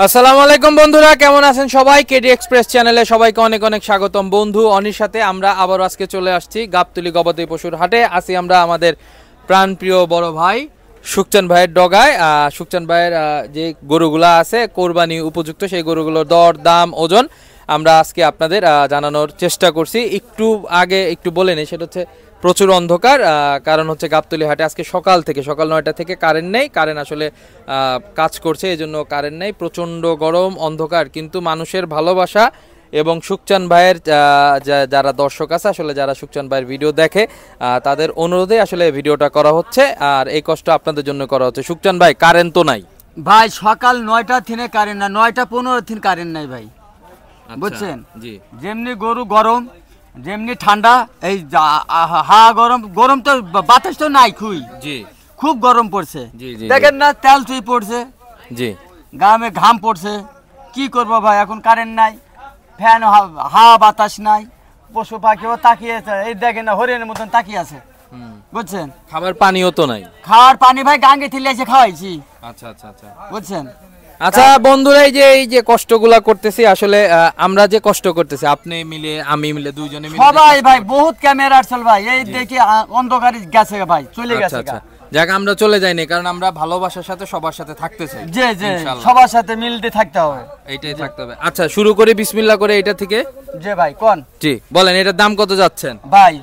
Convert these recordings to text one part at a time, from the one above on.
আসসালামু আলাইকুম বন্ধুরা, কেমন আছেন সবাই? কেডি এক্সপ্রেস চ্যানেলে সবাইকে অনেক অনেক স্বাগতম। বন্ধু অনির সাথে আমরা আবার আজকে চলে আসছি গাবতলী গবাদি পশুর হাটে। আসি আমরা আমাদের প্রাণপ্রিয় বড় ভাই সুখচান ভাইয়ের ডগায়। সুখচান ভাইয়ের যে গরুগুলা আছে কোরবানি উপযুক্ত, সেই গরুগুলোর দর দাম ওজন আমরা আজকে আপনাদের জানানোর চেষ্টা করছি। একটু আগে একটু বলে নেই, সেটা হচ্ছে প্রচুর অন্ধকার। কারণ হচ্ছে গাবতলী হাটে আজকে সকাল 9টা থেকে কারেন্ট নেই। কারেন্ট আসলে কাজ করছে, এই জন্য কারেন্ট নেই। প্রচণ্ড গরম, অন্ধকার, কিন্তু মানুষের ভালোবাসা এবং সুখচান ভাইয়ের যারা দর্শক আছে, আসলে যারা সুখচান ভাইয়ের ভিডিও দেখে, তাদের অনুরোধে আসলে ভিডিওটা করা হচ্ছে। আর এই কষ্ট আপনাদের জন্য করা হচ্ছে। সুখচান ভাই, কারেন্ট তো নাই ভাই, সকাল 9টা থেকে কারেন্ট না, 9:15 থেকে কারেন্ট নাই ভাই, বুঝছেন? জি, যেমনি গরু গরম, যেমনি ঠান্ডা, এই হা গরম গরম তো বাতাস তো নাই, খুব গরম পড়ছে। দেখেন না, তেল চুই পড়ছে, জি, গামে ঘাম পড়ছে। কি করবো ভাই, এখন কারেন্ট নাই, ফ্যান হাওয়া বাতাস নাই, পশু পাখিও তাকিয়ে আছে, এই দেখেন না হরিণের মতন তাকিয়ে আছে, বুঝছেন? খাবার পানিও তো নাই। খাওয়ার পানি ভাই গাঙ্গে থেকে এসে খাওয়াইছি। আচ্ছা আচ্ছা আচ্ছা, বুঝছেন? আচ্ছা বন্ধুরা, এই যে কষ্টগুলা করতেছি, আসলে আমরা যে কষ্ট করতেছি, আপনি মিলে আমি মিলে দুইজনে মিলে সবাই ভাই, বহুত ক্যামেরা আসল ভাই, এই দেখি অন্ধকারে গেছে ভাই, চলে গেছে। যাক, আমরা চলে যাইনি, কারণ আমরা ভালোবাসার সাথে সবার সাথে থাকতে চাই। জি জি, সবার সাথে মিলতে থাকতে হবে, এইটাই থাকতে হবে। আচ্ছা, শুরু করে বিসমিল্লাহ করে এটা থেকে। জি ভাই, কোন? জি বলেন, এটার দাম কত যাচ্ছেন? ভাই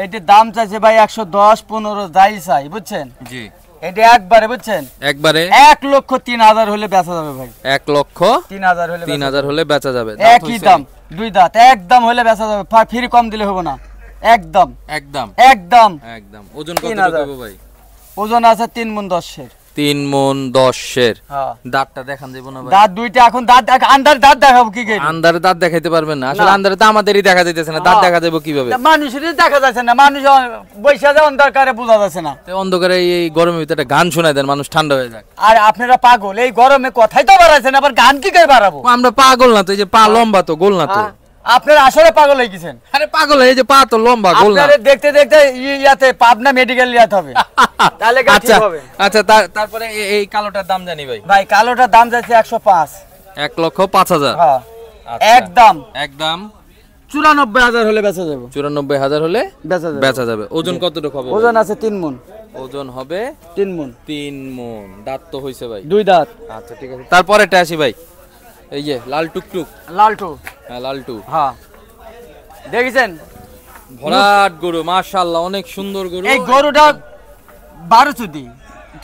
এইটার দাম চাইছে ভাই 110-15 যাই চাই, বুঝছেন? জি, এটা একবারে, বুঝছেন, একবারে 1,03,000 হলে বেচা যাবে ভাই। 1,03,000 হলে বেচা যাবে। একই দাম, দুই দাঁত একদম হলে বেচা যাবে, ফ্রি কম দিলে হবে না, একদম একদম একদম একদম। ওজন কত হবে ভাই? ওজন আছে 3 মণ 10-এর। 3 মণ 10-এর। দাঁতটা দেখান দেব না ভাই? দাঁত দুইটা, এখন দাঁত আন্দার দাঁত দেখাবো কি করে? আন্দারে দাঁত দেখাইতে পারবেন না, আসলে আন্দারে তো আমাদেরই দেখা যাইতেছে না, দাঁত দেখা যাবে কিভাবে? মানুষেরই দেখা যাচ্ছে না, মানুষ বৈশা যায় অন্ধকারে, বোঝা যাচ্ছে না। অন্ধকারে এই গরমের ভিতরে গান শোনায় দেন, মানুষ ঠান্ডা হয়ে যায়। আর আপনারা পাগল, এই গরমে কথাই তো বাড়াচ্ছেন, আবার গান কি করে বাড়াবো? আমরা পাগল না তো, এই যে পা লম্বা তো, গোল না তো। আপনারা আসলে পাগল হয়ে গেছেন। আরে পাগল, এই যে পা তো লম্বা, গোল না। আপনারা দেখতে দেখতে ইয়াতে পাবনা মেডিকেল ইয়াতে হবে, তাহলে কি ঠিক হবে? আচ্ছা, তারপরে এই কালোটার দাম জানি ভাই? ভাই কালোটার দাম যাচ্ছে 105। 1,05,000। হ্যাঁ, একদম একদম 94,000 হলে বেচা যাবে। 94,000 হলে বেচা যাবে। ওজন কতটুকু হবে? ওজন আছে 3 মণ। ওজন হবে 3 মণ। 3 মণ। দাঁত তো হইছে ভাই? 2 দাঁত। আচ্ছা ঠিক আছে, তারপরেটা আসি ভাই। এই যে লাল টুকটুক, লালটু। হ্যাঁ লালটু। হ্যাঁ, দেখেছেন ভরাট গরু, মাশাআল্লাহ, অনেক সুন্দর গরু। এই গরুটা 12 চুদি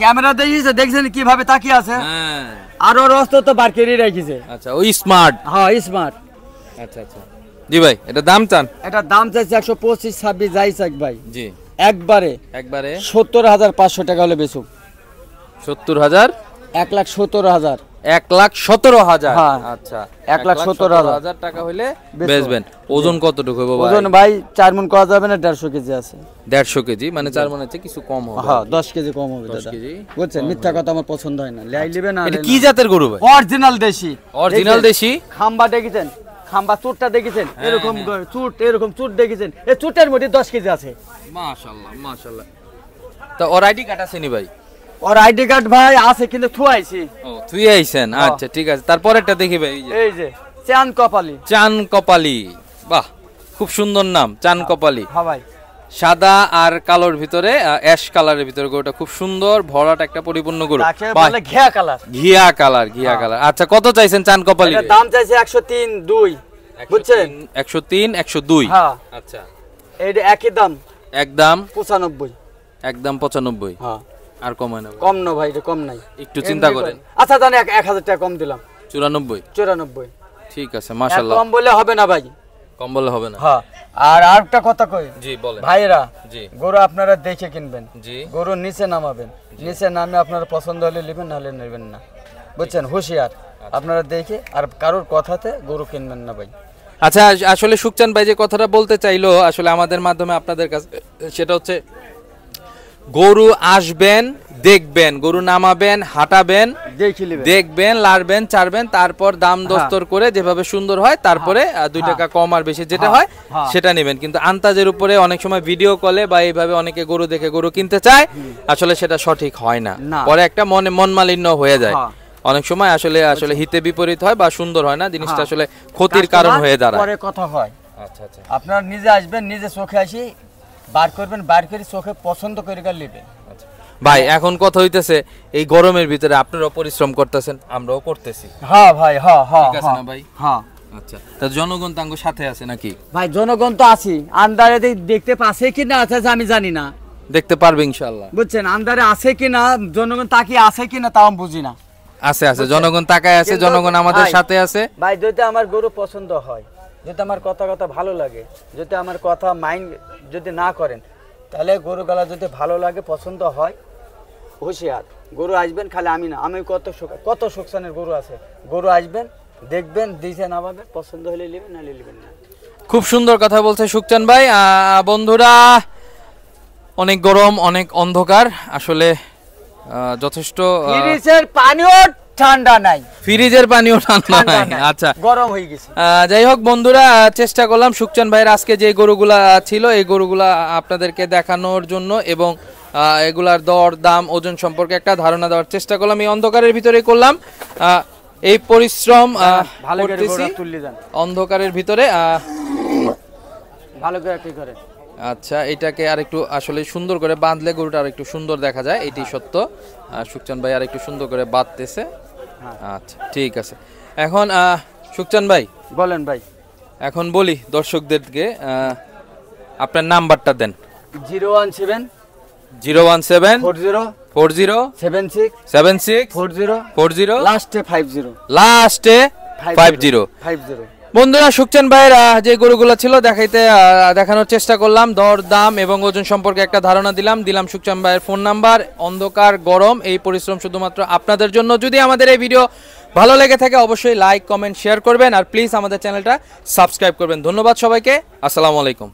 ক্যামেরা দেখিয়েছে, দেখছেন কিভাবে তাকিয়ে আছে? হ্যাঁ, আর ওর অস্ত্র তো বার করে রেখেছে। আচ্ছা, ওই স্মার্ট। হ্যাঁ, স্মার্ট। আচ্ছা আচ্ছা, জি ভাই, এটা দাম চান? এটা দাম চাইছে 125-26 যাই চাক ভাই। জি, একবারে 70,500 টাকা হলে বেচুক। 70,000? 1,17,000। 1,17,000। আচ্ছা, 1,17,000 টাকা হইলে বেচবেন। ওজন কতটুকু হবে ভাই? ওজন ভাই 4 মণ করা যাবে না, 150 কেজি আছে। 150 কেজি মানে 4 মণের চেয়ে কিছু কম হবে। হ্যাঁ, 10 কেজি কম হবে 10 দাদা, কেজি। বুঝছেন? মিথ্যা কথা আমার পছন্দ হয় না, লাই নেবে না। এটা কি জাতের গরু ভাই? অরিজিনাল দেশি। অরিজিনাল দেশি। খাম্বা দেখেছেন? খাম্বা চুটটা দেখেছেন? এরকম চুট, এরকম চুট দেখেছেন? এই চুটের মধ্যে 10 কেজি আছে। মাশাআল্লাহ মাশাআল্লাহ। তো ওর আইডি কার্ড আছে নি ভাই? ওর আইডি কার্ড ভাই আছে, কিন্তু থুয়াইছি। ও, থুই আইছেন? আচ্ছা ঠিক আছে, তারপরেরটা দেখি ভাই। এই যে চান কপালি। চান কপালি, বাহ, খুব সুন্দর নাম, চান কপালি। হ্যাঁ ভাই, সাদা আর কালোর ভিতরে, অ্যাশ কালারের ভিতরে গরুটা খুব সুন্দর, ভরাট একটা পরিপূর্ণ গরু। তাকে বলে ঘিয়া কালার। ঘিয়া কালার, ঘিয়া কালার। আচ্ছা, কত চাইছেন চান কপালি? এর দাম চাইছে 103-2, বুঝছেন? 103-102। হ্যাঁ, আচ্ছা, এই একই দাম, একদম 95। একদম 95। হ্যাঁ, আর কম হয় না? কম না ভাই, এটা কম নাই, একটু চিন্তা করেন। আচ্ছা জানি 1,000 টাকা কম দিলাম। 94। ঠিক আছে, মাশাআল্লাহ। কম বলে হবে না ভাই, কম বলে হবে না। হ্যাঁ, আর আরেকটা কথা কই। জি বলেন ভাইরা। জি, গরু আপনারা দেখে কিনবেন। জি, গরু নিচে নামাবেন, নিচে নামে আপনারা পছন্দ হলে নেবেন, নাহলে নেবেন না, বুঝছেন? হুঁশিয়ার, আপনারা দেখে আর কারোর কথাতে গরু কিনবেন না ভাই। আচ্ছা, আসলে সুখচান ভাই যে কথাটা বলতে চাইলো আসলে আমাদের মাধ্যমে আপনাদের কাছে, সেটা হচ্ছে গরু আসবেন, দেখবেন, গরু নামাবেন, হাঁটাবেন, দেখবেন, লাড়বেন, চারবেন, তারপর দাম দস্তর করে যেভাবে সুন্দর হয়, তারপরে 2 টাকা কম আর বেশি যেটা হয় সেটা নেবেন। কিন্তু আন্তাজের উপরে অনেক সময় ভিডিও কলে বা এইভাবে অনেকে গরু দেখে গরু কিনতে চায়, আসলে সেটা সঠিক হয় না, পরে একটা মন মালিন্য হয়ে যায়। অনেক সময় আসলে হিতে বিপরীত হয় বা সুন্দর হয় না, জিনিসটা আসলে ক্ষতির কারণ হয়ে দাঁড়ায়। পরে কথা হয়। আচ্ছা আচ্ছা, আপনারা নিজে আসবেন, নিজে চোখে আসি বার করবেন, বার করে চোখে পছন্দ করে নেবেন। ভাই এখন কথা হইতেছে এই গরমের ভিতরে আপনারাও পরিশ্রম করতেছেন, আমরাও করতেছি। হ্যাঁ ভাই, হ্যাঁ হ্যাঁ ঠিক আছে না ভাই? হ্যাঁ। আচ্ছা, তা জনগণ তাঙ্গ সাথে আছে নাকি? ভাই জনগণ তো আছি, আন্দারে দেখতে পাচ্ছে কি না আছে আমি জানি না, দেখতে পারবে ইনশাআল্লাহ। বুঝছেন, আন্দারে আছে কি না, জনগণ তাকিয়ে আছে কি না তাও আমি বুঝি না। আছে আছে, জনগণ তাকায় আছে, জনগণ আমাদের সাথে আছে। ভাই যদি আমার গরু পছন্দ হয়, যদি আমার কথা ভালো লাগে, যদি আমার কথা মাইন্ড যদি না করেন, তাহলে গরুগুলা যদি ভালো লাগে পছন্দ হয়, হুঁশিয়ার গরু আসবেন। খালি আমি না, আমি কত সুকসানের গরু আছে, গরু আসবেন দেখবেন, দিছে না পাবেন, পছন্দ হলে নেবেন, না নেবেন না। খুব সুন্দর কথা বলছে সুকচান ভাই। বন্ধুরা, অনেক গরম, অনেক অন্ধকার, আসলে যথেষ্ট। ফ্রিজের পানিও ঠান্ডা নাই, ফ্রিজের পানিও ঠান্ডা নাই। আচ্ছা, গরম হয়ে গেছে। যাই হোক বন্ধুরা, চেষ্টা করলাম সুকচান ভাইয়ের আজকে যে গরুগুলা ছিল এই গরুগুলা আপনাদেরকে দেখানোর জন্য এবং এগুলার দর দাম ওজন সম্পর্কে একটা ধারণা দেওয়ার চেষ্টা করলাম। এই অন্ধকারের ভিতরে করলাম এই পরিশ্রম, করতেছি অন্ধকারের ভিতরে। ভালো করে কি করে, আচ্ছা, এটাকে আরেকটু আসলে সুন্দর করে বাঁধলে গরুটা আরেকটু সুন্দর দেখা যায়, এটি সত্য। সুকচান ভাই আরেকটু সুন্দর করে বাঁধতেছে। আচ্ছা ঠিক আছে। এখন সুকচান ভাই বলেন ভাই, এখন বলি দর্শকদেরকে, আপনার নাম্বারটা দেন। 017 017 40 40 76 76 40 40 লাস্টে 50 লাস্টে 50। বন্ধুরা, সুকচান ভাইয়ের যে গরুগুলো ছিল দেখানোর চেষ্টা করলাম, দর দাম এবং ওজন সম্পর্কে একটা ধারণা দিলাম সুকচান ভাইয়ের ফোন নাম্বার। অন্ধকার গরম এই পরিশ্রম শুধুমাত্র আপনাদের জন্য। যদি আমাদের এই ভিডিও ভালো লেগে থাকে অবশ্যই লাইক কমেন্ট শেয়ার করবেন, আর প্লিজ আমাদের চ্যানেলটা সাবস্ক্রাইব করবেন। ধন্যবাদ সবাইকে, আসসালামু আলাইকুম।